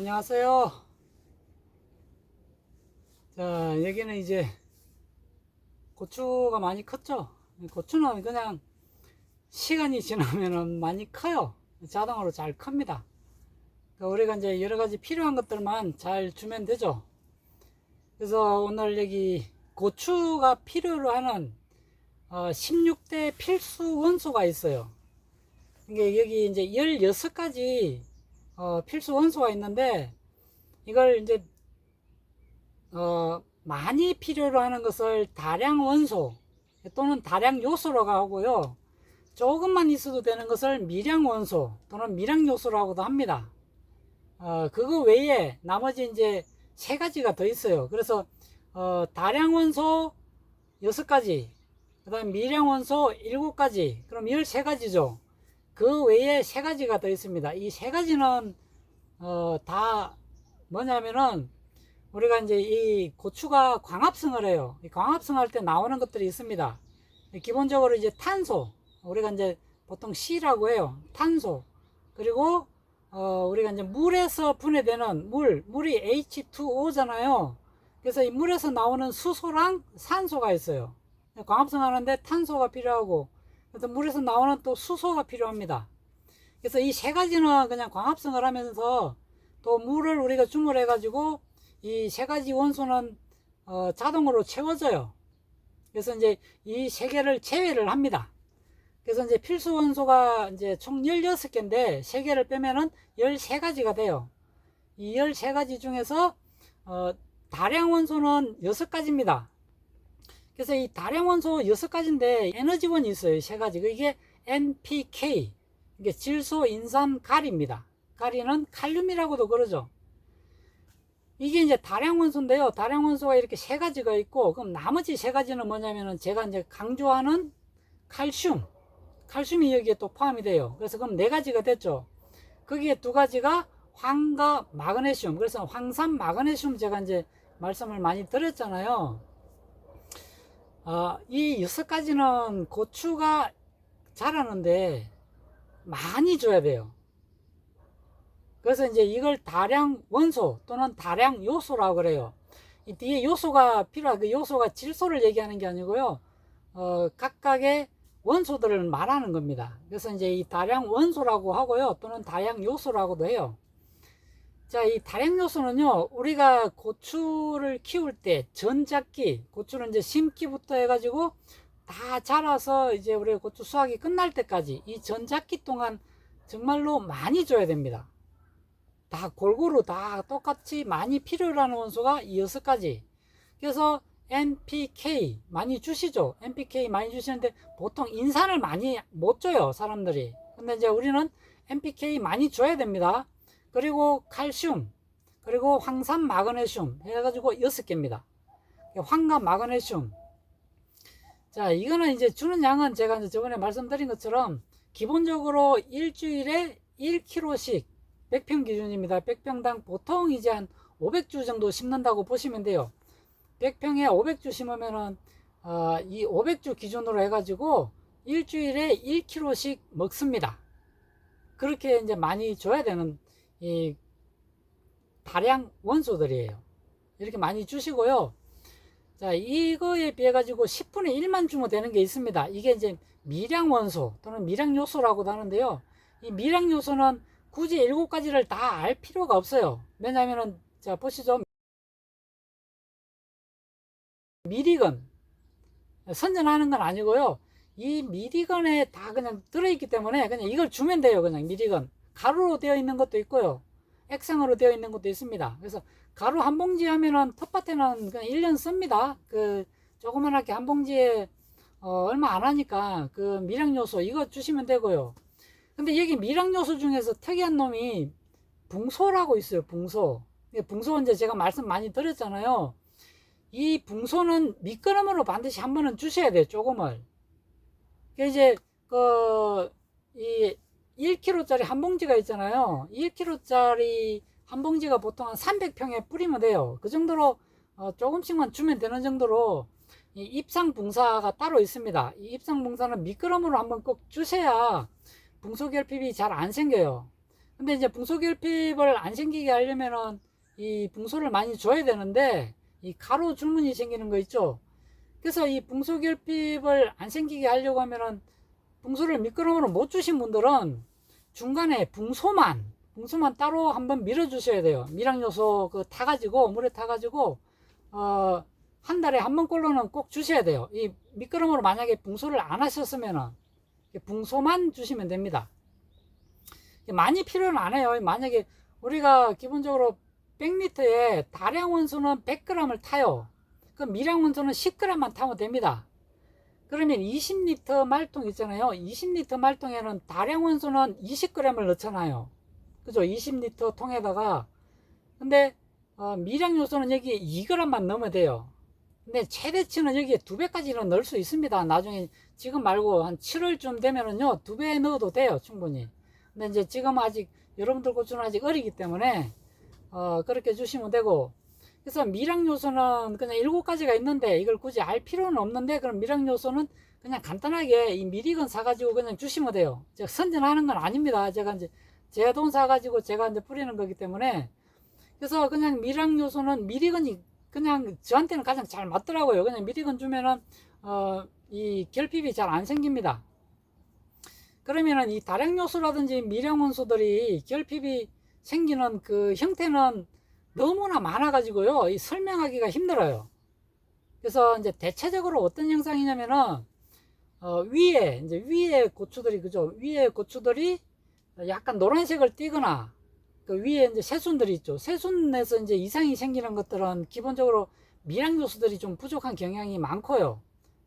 안녕하세요. 자, 여기는 이제 고추가 많이 컸죠. 고추는 그냥 시간이 지나면은 많이 커요. 자동으로 잘 큽니다. 그러니까 우리가 이제 여러 가지 필요한 것들만 잘 주면 되죠. 그래서 오늘 여기 고추가 필요로 하는 16대 필수 원소가 있어요. 그러니까 여기 이제 16가지 필수 원소가 있는데, 이걸 이제 많이 필요로 하는 것을 다량 원소 또는 다량 요소라고 하고요. 조금만 있어도 되는 것을 미량 원소 또는 미량 요소라고도 합니다. 그거 외에 나머지 이제 세 가지가 더 있어요. 그래서 다량 원소 6가지, 그 다음 미량 원소 7가지, 그럼 13가지죠. 그 외에 세 가지가 더 있습니다. 이 세 가지는 다 뭐냐면은, 우리가 이제 이 고추가 광합성을 해요. 이 광합성할 때 나오는 것들이 있습니다. 기본적으로 이제 탄소, 우리가 이제 보통 C라고 해요. 탄소. 그리고 우리가 이제 물에서 분해되는 물이 H2O잖아요. 그래서 이 물에서 나오는 수소랑 산소가 있어요. 광합성하는데 탄소가 필요하고, 그래서 물에서 나오는 또 수소가 필요합니다. 그래서 이 세 가지는 그냥 광합성을 하면서 또 물을 우리가 주물해 가지고 이 세 가지 원소는 자동으로 채워져요. 그래서 이제 이 세 개를 제외를 합니다. 그래서 이제 필수 원소가 이제 총 16개인데 세 개를 빼면은 13가지가 돼요. 이 13가지 중에서 다량 원소는 6가지입니다. 그래서 이 다량 원소 6가지인데 에너지원이 있어요. 세 가지. 이게 NPK, 이게 질소, 인산, 가리입니다. 가리는 칼륨이라고도 그러죠. 이게 이제 다량 원소인데요. 다량 원소가 이렇게 세 가지가 있고, 그럼 나머지 세 가지는 뭐냐면은 제가 이제 강조하는 칼슘이 여기에 또 포함이 돼요. 그래서 그럼 네 가지가 됐죠. 거기에 두 가지가 황과 마그네슘. 그래서 황산 마그네슘 제가 이제 말씀을 많이 드렸잖아요. 이 6가지는 고추가 자라는데 많이 줘야 돼요. 그래서 이제 이걸 다량 원소 또는 다량 요소라고 그래요. 이 뒤에 요소가 필요한, 그 요소가 질소를 얘기하는 게 아니고요. 각각의 원소들을 말하는 겁니다. 그래서 이제 이 다량 원소라고 하고요. 또는 다량 요소라고도 해요. 자, 이 다량 요소는요, 우리가 고추를 키울 때 전작기, 고추를 이제 심기부터 해가지고 다 자라서 이제 우리가 고추 수확이 끝날 때까지 이 전작기 동안 정말로 많이 줘야 됩니다. 다 골고루 다 똑같이 많이 필요로 하는 원소가 이 6가지. 그래서 NPK 많이 주시죠. NPK 많이 주시는데 보통 인산을 많이 못 줘요, 사람들이. 근데 이제 우리는 NPK 많이 줘야 됩니다. 그리고 칼슘, 그리고 황산 마그네슘 해가지고 6개입니다. 황과 마그네슘. 자, 이거는 이제 주는 양은 제가 이제 저번에 말씀드린 것처럼 기본적으로 일주일에 1kg씩 100평 기준입니다. 100평당 보통 이제 한 500주 정도 심는다고 보시면 돼요. 100평에 500주 심으면은 이 500주 기준으로 해가지고 일주일에 1kg씩 먹습니다. 그렇게 이제 많이 줘야 되는 이 다량 원소들이에요. 이렇게 많이 주시고요. 자, 이거에 비해 가지고 10분의 1만 주면 되는 게 있습니다. 이게 이제 미량 원소 또는 미량 요소라고도 하는데요. 이 미량 요소는 굳이 7가지를 다 알 필요가 없어요. 왜냐면은, 자, 보시죠. 미리건. 선전하는 건 아니고요. 이 미리건에 다 그냥 들어있기 때문에 그냥 이걸 주면 돼요. 그냥 미리건. 가루로 되어 있는 것도 있고요. 액상으로 되어 있는 것도 있습니다. 그래서 가루 한 봉지 하면은 텃밭에는 그냥 1년 씁니다. 그 조그만하게 한 봉지에 얼마 안 하니까 그 미량 요소 이거 주시면 되고요. 근데 여기 미량 요소 중에서 특이한 놈이 붕소라고 있어요. 붕소. 붕소 이제 제가 말씀 많이 드렸잖아요. 이 붕소는 미끄럼으로 반드시 한 번은 주셔야 돼요. 조금을. 이제 이 1kg짜리 한 봉지가 있잖아요. 1kg짜리 한 봉지가 보통 한 300평에 뿌리면 돼요. 그 정도로 조금씩만 주면 되는 정도로 이 입상붕사가 따로 있습니다. 이 입상붕사는 미끄럼으로 한번 꼭 주셔야 붕소 결핍이 잘 안 생겨요. 근데 이제 붕소결핍을 안 생기게 하려면은 이 붕소를 많이 줘야 되는데 이 가로 줄무늬 생기는 거 있죠. 그래서 이 붕소결핍을 안 생기게 하려고 하면은 붕소를 미끄럼으로 못 주신 분들은 중간에 붕소만 따로 한번 밀어 주셔야 돼요. 미량요소 그 타가지고 물에 타가지고 한 달에 한 번꼴로는 꼭 주셔야 돼요. 이 미끄럼으로 만약에 붕소를 안 하셨으면은 붕소만 주시면 됩니다. 많이 필요는 안 해요. 만약에 우리가 기본적으로 100리터에 다량 원소는 100g을 타요. 그럼 미량 원소는 10g만 타면 됩니다. 그러면 20리터 말통 있잖아요. 20리터 말통에는 다량 원소는 20g을 넣잖아요. 그죠? 20리터 통에다가. 근데 미량 요소는 여기 2g만 넣으면 돼요. 근데 최대치는 여기에 2배까지는 넣을 수 있습니다. 나중에 지금 말고 한 7월쯤 되면은요 2배 넣어도 돼요, 충분히. 근데 이제 지금 아직 여러분들 고추는 아직 어리기 때문에 그렇게 주시면 되고. 그래서 미량 요소는 그냥 7가지가 있는데 이걸 굳이 알 필요는 없는데, 그럼 미량 요소는 그냥 간단하게 이 미리건 사가지고 그냥 주시면 돼요. 제가 선전하는 건 아닙니다. 제가 이제 제 돈 사가지고 제가 이제 뿌리는 거기 때문에. 그래서 그냥 미량 요소는 미리건이 그냥 저한테는 가장 잘 맞더라고요. 그냥 미리건 주면은 이 결핍이 잘 안 생깁니다. 그러면은 이 다량 요소라든지 미량 원소들이 결핍이 생기는 그 형태는 너무나 많아 가지고요, 이 설명하기가 힘들어요. 그래서 이제 대체적으로 어떤 형상이냐면은 위에 고추들이, 그죠? 위에 고추들이 약간 노란색을 띠거나, 그 위에 이제 새순들이 있죠. 새순에서 이제 이상이 생기는 것들은 기본적으로 미량 요소들이 좀 부족한 경향이 많고요.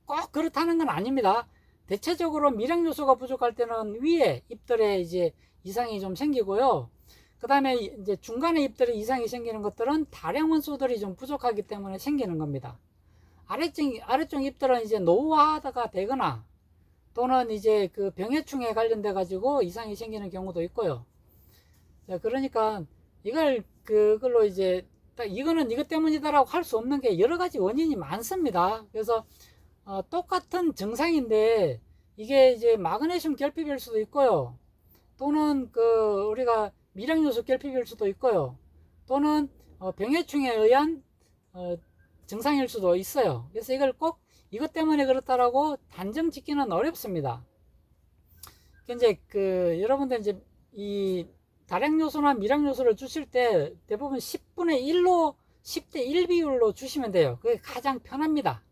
꼭 그렇다는 건 아닙니다. 대체적으로 미량 요소가 부족할 때는 위에 잎들에 이제 이상이 좀 생기고요. 그 다음에 이제 중간에 잎들에 이상이 생기는 것들은 다량 원소들이 좀 부족하기 때문에 생기는 겁니다. 아래쪽 잎들은 이제 노후화가 되거나 또는 이제 그 병해충에 관련돼 가지고 이상이 생기는 경우도 있고요. 자, 그러니까 그걸로 이제 이거는 이것 때문이다라고 할 수 없는 게 여러 가지 원인이 많습니다. 그래서 똑같은 증상인데 이게 이제 마그네슘 결핍일 수도 있고요. 또는 그 우리가 미량 요소 결핍일 수도 있고요. 또는 병해충에 의한 증상일 수도 있어요. 그래서 이걸 꼭 이것 때문에 그렇다라고 단정 짓기는 어렵습니다. 이제 여러분들 이제 이 다량 요소나 미량 요소를 주실 때 대부분 10분의 1로 10대 1 비율로 주시면 돼요. 그게 가장 편합니다.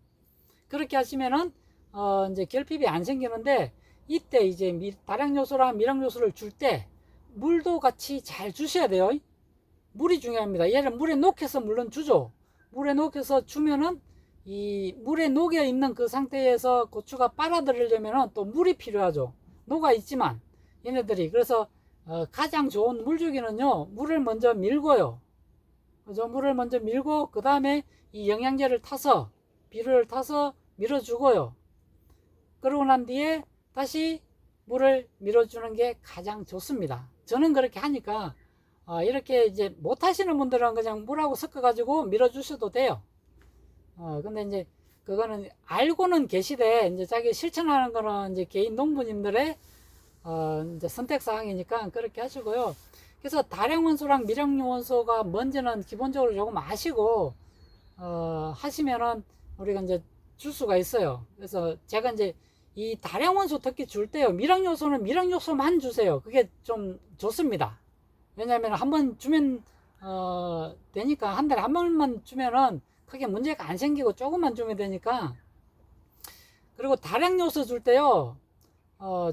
그렇게 하시면은 이제 결핍이 안 생기는데, 이때 이제 다량 요소랑 미량 요소를 줄 때 물도 같이 잘 주셔야 돼요. 물이 중요합니다. 얘를 물에 녹여서 물론 주죠. 물에 녹여서 주면은 이 물에 녹여 있는 그 상태에서 고추가 빨아들이려면은 또 물이 필요하죠. 녹아 있지만 얘네들이. 그래서 가장 좋은 물주기는요, 물을 먼저 밀고요. 그죠? 물을 먼저 밀고 그 다음에 이 영양제를 타서, 비료를 타서 밀어주고요. 그러고 난 뒤에 다시 물을 밀어주는 게 가장 좋습니다. 저는 그렇게 하니까 이렇게 이제 못 하시는 분들은 그냥 물하고 섞어 가지고 밀어주셔도 돼요. 근데 이제 그거는 알고는 계시되 이제 자기 실천하는 거는 이제 개인 농부님들의 이제 선택 사항이니까 그렇게 하시고요. 그래서 다량 원소랑 미량 원소가 뭔지는 기본적으로 조금 아시고 하시면은 우리가 이제 줄 수가 있어요. 그래서 제가 이제 이 다량 원소 특히 줄 때요, 미량 요소는 미량 요소만 주세요. 그게 좀 좋습니다. 왜냐하면 한 번 주면 되니까, 한 달에 한 번만 주면은 크게 문제가 안 생기고 조금만 주면 되니까. 그리고 다량 요소 줄 때요,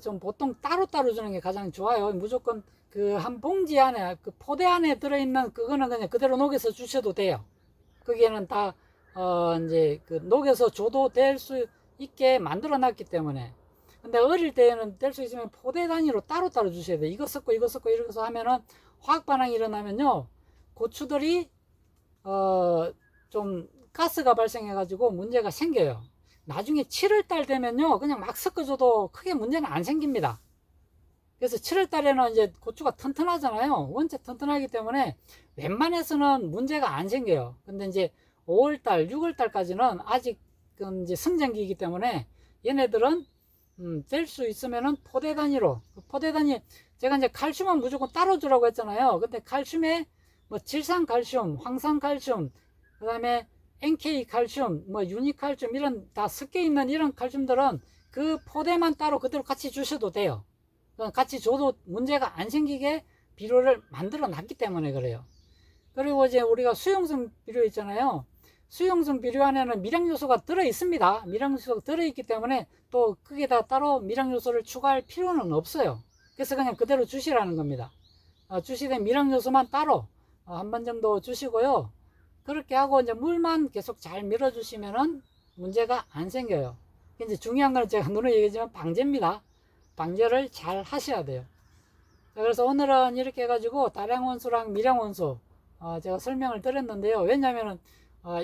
좀 보통 따로따로 주는 게 가장 좋아요. 무조건 그 한 봉지 안에, 그 포대 안에 들어있는 그거는 그냥 그대로 녹여서 주셔도 돼요. 거기에는 다 이제 그 녹여서 줘도 될 수 있게 만들어 놨기 때문에. 근데 어릴 때는 될 수 있으면 포대 단위로 따로따로 주셔야 돼요. 이거 섞고 이거 섞고 이렇게 해서 하면은 화학 반응이 일어나면요, 고추들이 좀 가스가 발생해 가지고 문제가 생겨요. 나중에 7월달 되면요, 그냥 막 섞어줘도 크게 문제는 안 생깁니다. 그래서 7월달에는 이제 고추가 튼튼하잖아요. 원체 튼튼하기 때문에 웬만해서는 문제가 안 생겨요. 근데 이제 5월달, 6월달까지는 아직 이제 성장기이기 때문에 얘네들은 될 수 있으면은 포대 단위로, 포대 단위, 제가 이제 칼슘은 무조건 따로 주라고 했잖아요. 근데 칼슘에 뭐 질산칼슘, 황산칼슘, 그 다음에 NK칼슘, 뭐 유니칼슘 이런 다 섞여 있는 이런 칼슘들은 그 포대만 따로 그대로 같이 주셔도 돼요. 같이 줘도 문제가 안 생기게 비료를 만들어 놨기 때문에 그래요. 그리고 이제 우리가 수용성 비료 있잖아요. 수용성 비료 안에는 미량 요소가 들어 있습니다. 미량 요소가 들어 있기 때문에 또 거기다 따로 미량 요소를 추가할 필요는 없어요. 그래서 그냥 그대로 주시라는 겁니다. 주시되 미량 요소만 따로 한 번 정도 주시고요. 그렇게 하고 이제 물만 계속 잘 밀어주시면은 문제가 안 생겨요. 이제 중요한 건 제가 눈에 얘기했지만 방제입니다. 방제를 잘 하셔야 돼요. 그래서 오늘은 이렇게 해가지고 다량 원소랑 미량 원소 제가 설명을 드렸는데요. 왜냐면은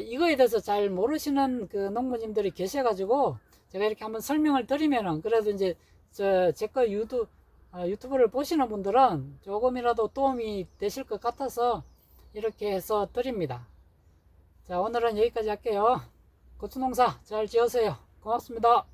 이거에 대해서 잘 모르시는 그 농부님들이 계셔가지고 제가 이렇게 한번 설명을 드리면은 그래도 이제 제 거 유튜브를 보시는 분들은 조금이라도 도움이 되실 것 같아서 이렇게 해서 드립니다. 자, 오늘은 여기까지 할게요. 고추 농사 잘 지으세요. 고맙습니다.